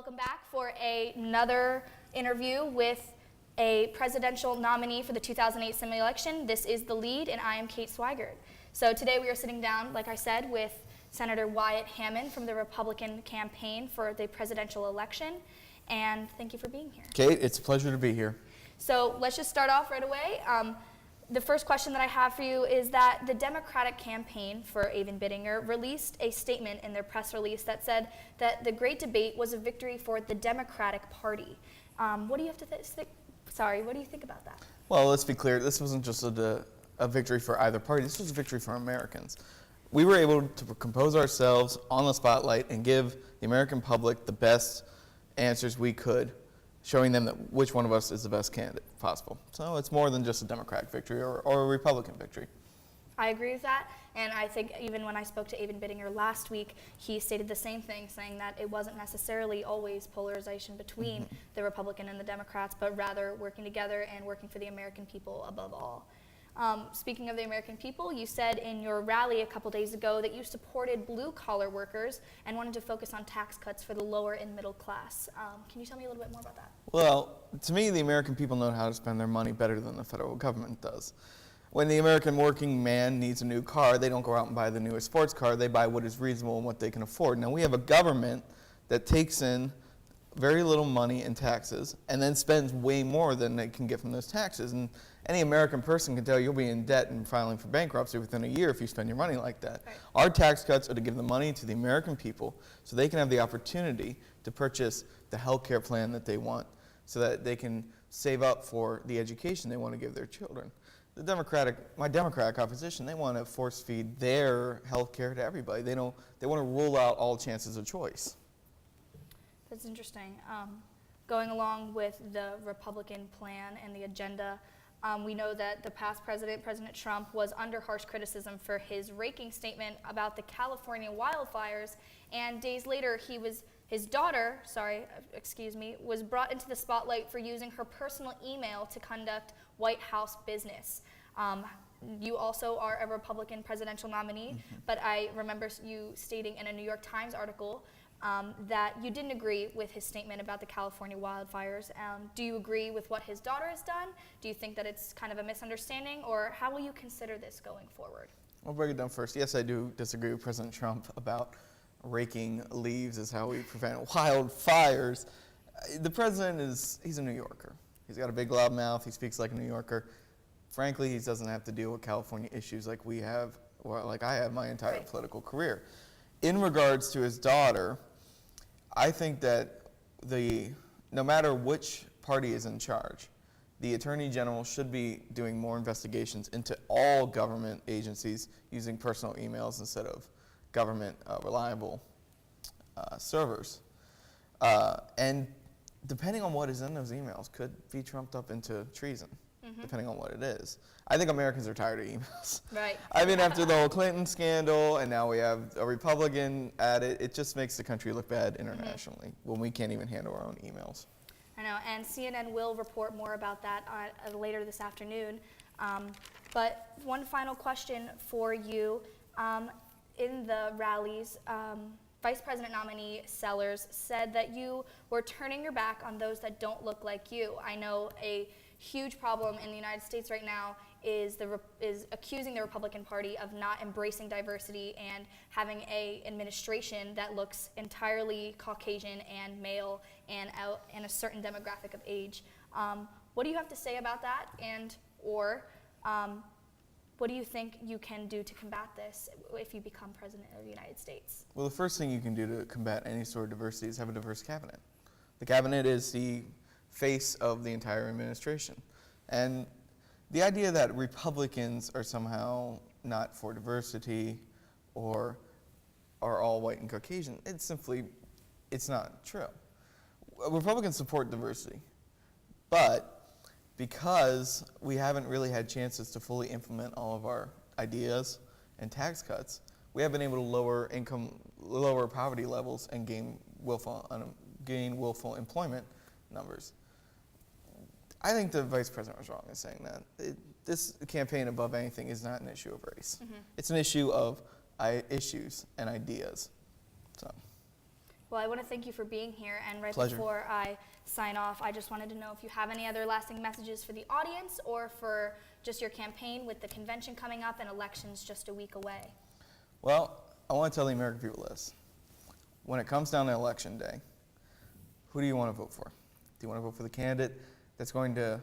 welcome back for another interview with a presidential nominee for the 2008 Assembly election. This is The Lead, and I am Kate Swigert. So today we are sitting down, like I said, with Senator Wyatt Hammond from the Republican campaign for the presidential election, and thank you for being here. Kate, it's a pleasure to be here. So let's just start off right away. The first question that I have for you is that the Democratic campaign for Aven Bittinger released a statement in their press release that said that the great debate was a victory for the Democratic Party. What do you have to what do you think about that? Well, let's be clear. This wasn't just a victory for either party. This was a victory for Americans. We were able to compose ourselves on the spotlight and give the American public the best answers we could, showing them that which one of us is the best candidate possible. So it's more than just a Democratic victory or a Republican victory. I agree with that, and I think even when I spoke to Aven Bittinger last week, he stated the same thing, saying that it wasn't necessarily always polarization between the Republican and the Democrats, but rather working together and working for the American people above all. Speaking of the American people, you said in your rally a couple days ago that you supported blue-collar workers and wanted to focus on tax cuts for the lower and middle class. Can you tell me a little bit more about that? Well, to me, the American people know how to spend their money better than the federal government does. When the American working man needs a new car, they don't go out and buy the newest sports car. They buy what is reasonable and what they can afford. Now, we have a government that takes in very little money in taxes and then spends way more than they can get from those taxes. And any American person can tell you'll be in debt and filing for bankruptcy within a year if you spend your money like that. Right. Our tax cuts are to give the money to the American people so they can have the opportunity to purchase the health care plan that they want, so that they can save up for the education they want to give their children. My Democratic opposition, they want to force feed their health care to everybody. They want to rule out all chances of choice. That's interesting. Going along with the Republican plan and the agenda, we know that the past president, President Trump, was under harsh criticism for his raking statement about the California wildfires, and days later his daughter, was brought into the spotlight for using her personal email to conduct White House business. You also are a Republican presidential nominee, but I remember you stating in a New York Times article that you didn't agree with his statement about the California wildfires. Do you agree with what his daughter has done? Do you think that it's kind of a misunderstanding, or how will you consider this going forward? I'll break it down first. Yes, I do disagree with President Trump about raking leaves is how we prevent wildfires. The president he's a New Yorker. He's got a big loud mouth. He speaks like a New Yorker. Frankly, he doesn't have to deal with California issues like we have, or like I have my entire political career. In regards to his daughter, I think that no matter which party is in charge, the Attorney General should be doing more investigations into all government agencies using personal emails instead of government reliable servers. And depending on what is in those emails could be trumped up into treason, depending on what it is. I think Americans are tired of emails. Right. I mean, after the whole Clinton scandal, and now we have a Republican at it, it just makes the country look bad internationally when we can't even handle our own emails. I know, and CNN will report more about that later this afternoon. But one final question for you. In the rallies, Vice President nominee Sellers said that you were turning your back on those that don't look like you. I know a huge problem in the United States right now is accusing the Republican Party of not embracing diversity and having an administration that looks entirely Caucasian and male and out in a certain demographic of age. What do you have to say about that, or what do you think you can do to combat this if you become president of the United States? Well, the first thing you can do to combat any sort of diversity is have a diverse cabinet. The cabinet is the face of the entire administration. And the idea that Republicans are somehow not for diversity or are all white and Caucasian, it's not true. Republicans support diversity, but because we haven't really had chances to fully implement all of our ideas and tax cuts, we have been able to lower poverty levels and gain willful employment numbers. I think the vice president was wrong in saying that. This campaign, above anything, is not an issue of race. It's an issue of issues and ideas. So. Well, I want to thank you for being here. And right Pleasure. before I sign off, I just wanted to know if you have any other lasting messages for the audience or for just your campaign with the convention coming up and elections just a week away. Well, I want to tell the American people this. When it comes down to election day, who do you want to vote for? Do you want to vote for the candidate that's going to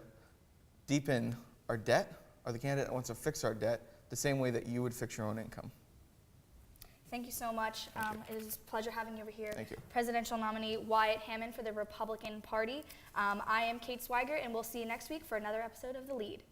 deepen our debt, or the candidate that wants to fix our debt the same way that you would fix your own income? Thank you so much. It was a pleasure having you over here. Thank you. Presidential nominee Wyatt Hammond for the Republican Party. I am Kate Swigert, and we'll see you next week for another episode of The Lead.